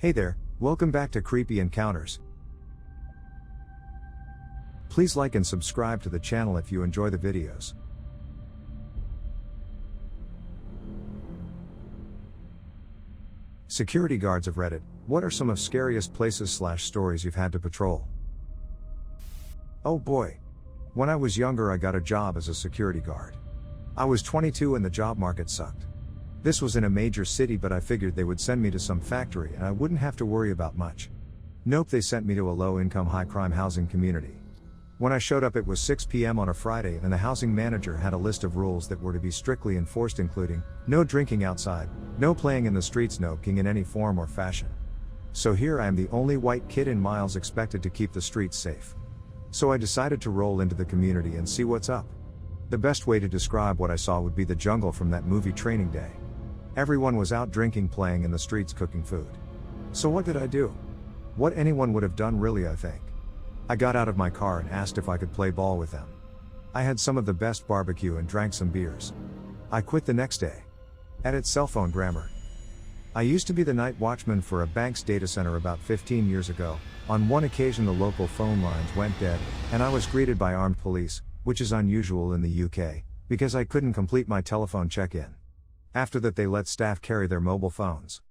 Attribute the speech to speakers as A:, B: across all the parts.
A: Hey there, welcome back to Creepy Encounters. Please like and subscribe to the channel if you enjoy the videos. Security guards of Reddit, what are some of scariest places/stories you've had to patrol? Oh boy. When I was younger I got a job as a security guard. I was 22 and the job market sucked. This was in a major city but I figured they would send me to some factory and I wouldn't have to worry about much. Nope, they sent me to a low-income high-crime housing community. When I showed up it was 6 p.m. on a Friday and the housing manager had a list of rules that were to be strictly enforced, including no drinking outside, no playing in the streets, no peeing in any form or fashion. So here I am, the only white kid in miles, expected to keep the streets safe. So I decided to roll into the community and see what's up. The best way to describe what I saw would be the jungle from that movie Training Day. Everyone was out drinking, playing in the streets, cooking food. So what did I do? What anyone would have done really, I think. I got out of my car and asked if I could play ball with them. I had some of the best barbecue and drank some beers. I quit the next day. Edit cell phone grammar. I used to be the night watchman for a bank's data center about 15 years ago. On one occasion the local phone lines went dead, and I was greeted by armed police, which is unusual in the UK, because I couldn't complete my telephone check-in. After that they let staff carry their mobile phones.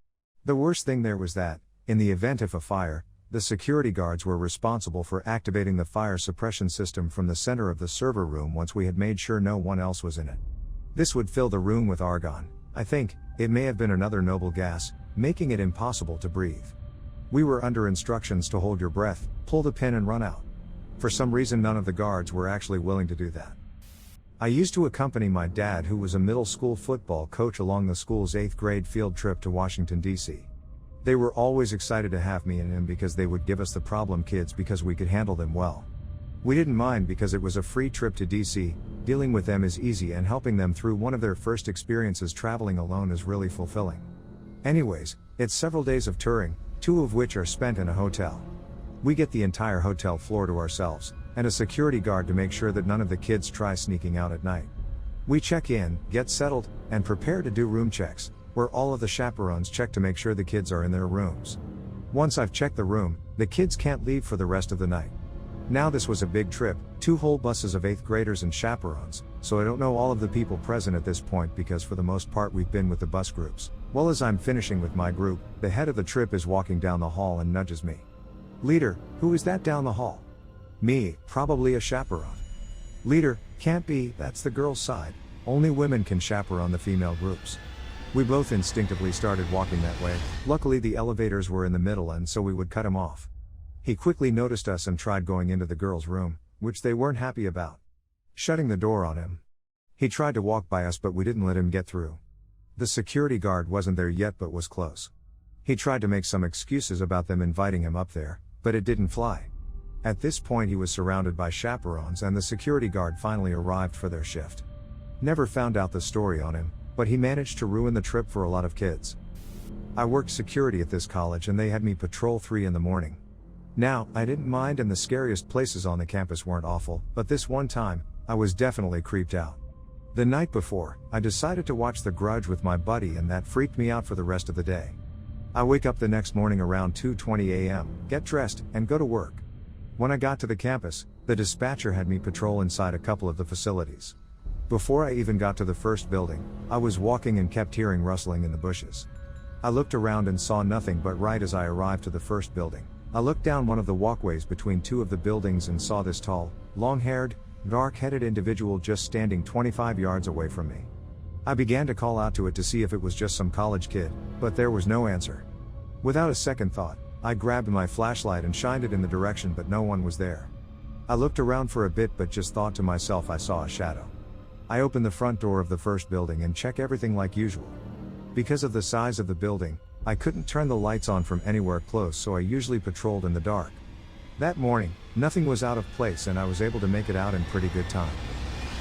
A: The worst thing there was that, in the event of a fire, the security guards were responsible for activating the fire suppression system from the center of the server room once we had made sure no one else was in it. This would fill the room with argon. I think it may have been another noble gas, making it impossible to breathe. We were under instructions to hold your breath, pull the pin and run out. For some reason none of the guards were actually willing to do that. I used to accompany my dad, who was a middle school football coach, along the school's 8th grade field trip to Washington, D.C. They were always excited to have me and him because they would give us the problem kids because we could handle them well. We didn't mind because it was a free trip to D.C., dealing with them is easy and helping them through one of their first experiences traveling alone is really fulfilling. Anyways, it's several days of touring, 2 of which are spent in a hotel. We get the entire hotel floor to ourselves, and a security guard to make sure that none of the kids try sneaking out at night. We check in, get settled, and prepare to do room checks, where all of the chaperones check to make sure the kids are in their rooms. Once I've checked the room, the kids can't leave for the rest of the night. Now this was a big trip, 2 whole buses of 8th graders and chaperones, so I don't know all of the people present at this point because for the most part we've been with the bus groups. Well, as I'm finishing with my group, the head of the trip is walking down the hall and nudges me. "Leader, who is that down the hall?" "Me, probably a chaperone." "Leader, can't be, that's the girls' side. Only women can chaperone the female groups." We both instinctively started walking that way. Luckily the elevators were in the middle and so we would cut him off. He quickly noticed us and tried going into the girls' room, which they weren't happy about. Shutting the door on him. He tried to walk by us but we didn't let him get through. The security guard wasn't there yet but was close. He tried to make some excuses about them inviting him up there, but it didn't fly. At this point he was surrounded by chaperones and the security guard finally arrived for their shift. Never found out the story on him, but he managed to ruin the trip for a lot of kids. I worked security at this college and they had me patrol 3 in the morning. Now, I didn't mind and the scariest places on the campus weren't awful, but this one time, I was definitely creeped out. The night before, I decided to watch The Grudge with my buddy and that freaked me out for the rest of the day. I wake up the next morning around 2:20 a.m., get dressed, and go to work. When I got to the campus, the dispatcher had me patrol inside a couple of the facilities. Before I even got to the first building, I was walking and kept hearing rustling in the bushes. I looked around and saw nothing, but right as I arrived to the first building, I looked down one of the walkways between 2 of the buildings and saw this tall, long-haired, dark-headed individual just standing 25 yards away from me. I began to call out to it to see if it was just some college kid, but there was no answer. Without a second thought, I grabbed my flashlight and shined it in the direction, but no one was there. I looked around for a bit but just thought to myself I saw a shadow. I opened the front door of the first building and check everything like usual. Because of the size of the building, I couldn't turn the lights on from anywhere close, so I usually patrolled in the dark. That morning, nothing was out of place and I was able to make it out in pretty good time.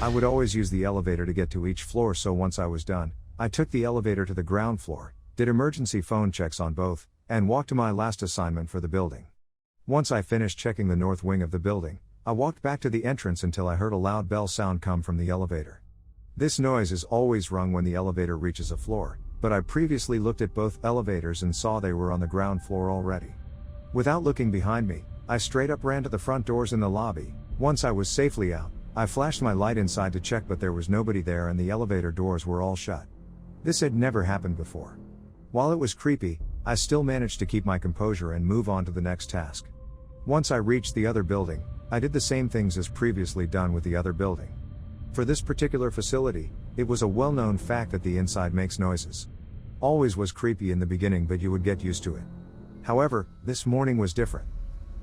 A: I would always use the elevator to get to each floor, so once I was done, I took the elevator to the ground floor, did emergency phone checks on both, and walked to my last assignment for the building. Once I finished checking the north wing of the building, I walked back to the entrance until I heard a loud bell sound come from the elevator. This noise is always rung when the elevator reaches a floor, but I previously looked at both elevators and saw they were on the ground floor already. Without looking behind me, I straight up ran to the front doors in the lobby. Once I was safely out, I flashed my light inside to check, but there was nobody there and the elevator doors were all shut. This had never happened before. While it was creepy, I still managed to keep my composure and move on to the next task. Once I reached the other building, I did the same things as previously done with the other building. For this particular facility, it was a well-known fact that the inside makes noises. Always was creepy in the beginning, but you would get used to it. However, this morning was different.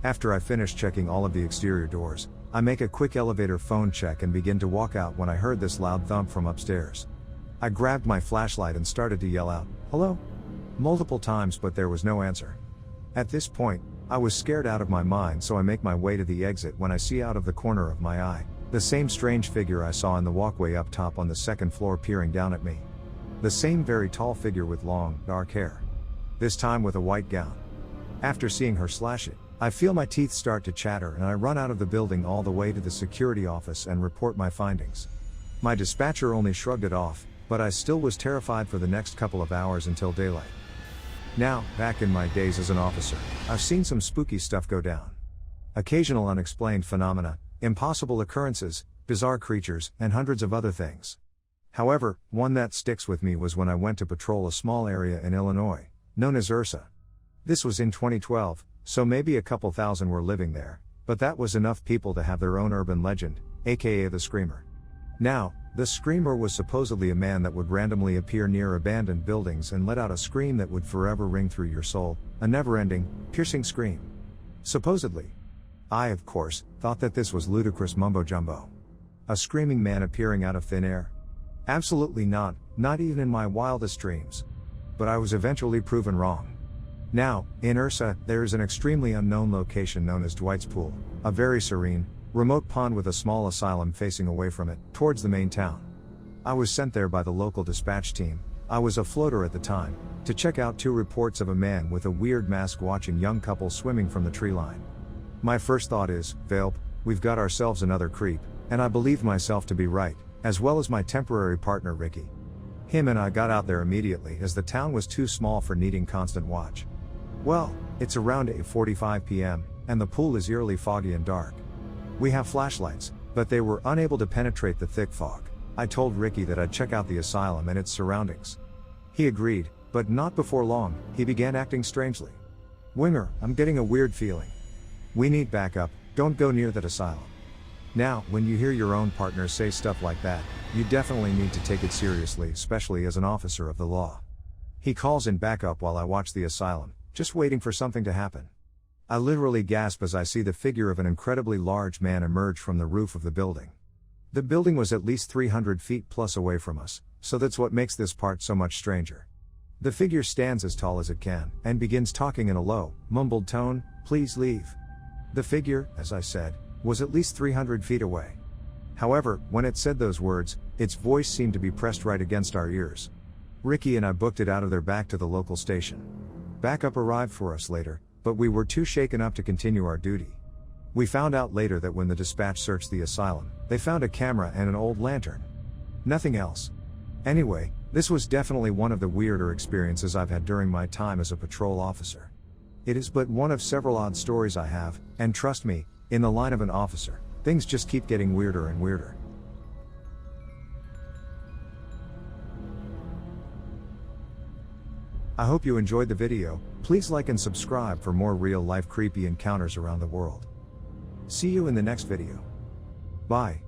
A: After I finished checking all of the exterior doors, I make a quick elevator phone check and begin to walk out when I heard this loud thump from upstairs. I grabbed my flashlight and started to yell out, "Hello?" multiple times, but there was no answer. At this point, I was scared out of my mind, so I make my way to the exit when I see out of the corner of my eye the same strange figure I saw in the walkway up top on the second floor peering down at me. The same very tall figure with long, dark hair. This time with a white gown. After seeing her slash it, I feel my teeth start to chatter and I run out of the building all the way to the security office and report my findings. My dispatcher only shrugged it off, but I still was terrified for the next couple of hours until daylight. Now, back in my days as an officer, I've seen some spooky stuff go down. Occasional unexplained phenomena, impossible occurrences, bizarre creatures, and hundreds of other things. However, one that sticks with me was when I went to patrol a small area in Illinois, known as Ursa. This was in 2012, so maybe a couple thousand were living there, but that was enough people to have their own urban legend, aka the Screamer. Now, the Screamer was supposedly a man that would randomly appear near abandoned buildings and let out a scream that would forever ring through your soul, a never-ending, piercing scream. Supposedly. I, of course, thought that this was ludicrous mumbo-jumbo. A screaming man appearing out of thin air? Absolutely not, not even in my wildest dreams. But I was eventually proven wrong. Now, in Ursa, there is an extremely unknown location known as Dwight's Pool, a very serene, remote pond with a small asylum facing away from it, towards the main town. I was sent there by the local dispatch team, I was a floater at the time, to check out 2 reports of a man with a weird mask watching young couple swimming from the tree line. My first thought is, Velp, we've got ourselves another creep, and I believed myself to be right, as well as my temporary partner Ricky. Him and I got out there immediately as the town was too small for needing constant watch. Well, it's around 8:45 p.m., and the pool is eerily foggy and dark. We have flashlights, but they were unable to penetrate the thick fog. I told Ricky that I'd check out the asylum and its surroundings. He agreed, but not before long, he began acting strangely. "Winger, I'm getting a weird feeling. We need backup, don't go near that asylum." Now, when you hear your own partner say stuff like that, you definitely need to take it seriously, especially as an officer of the law. He calls in backup while I watch the asylum, just waiting for something to happen. I literally gasp as I see the figure of an incredibly large man emerge from the roof of the building. The building was at least 300 feet plus away from us, so that's what makes this part so much stranger. The figure stands as tall as it can, and begins talking in a low, mumbled tone, "Please leave." The figure, as I said, was at least 300 feet away. However, when it said those words, its voice seemed to be pressed right against our ears. Ricky and I booked it out of there back to the local station. Backup arrived for us later, but we were too shaken up to continue our duty. We found out later that when the dispatch searched the asylum, they found a camera and an old lantern. Nothing else. Anyway, this was definitely one of the weirder experiences I've had during my time as a patrol officer. It is but one of several odd stories I have, and trust me, in the line of an officer, things just keep getting weirder and weirder. I hope you enjoyed the video. Please like and subscribe for more real-life creepy encounters around the world. See you in the next video. Bye.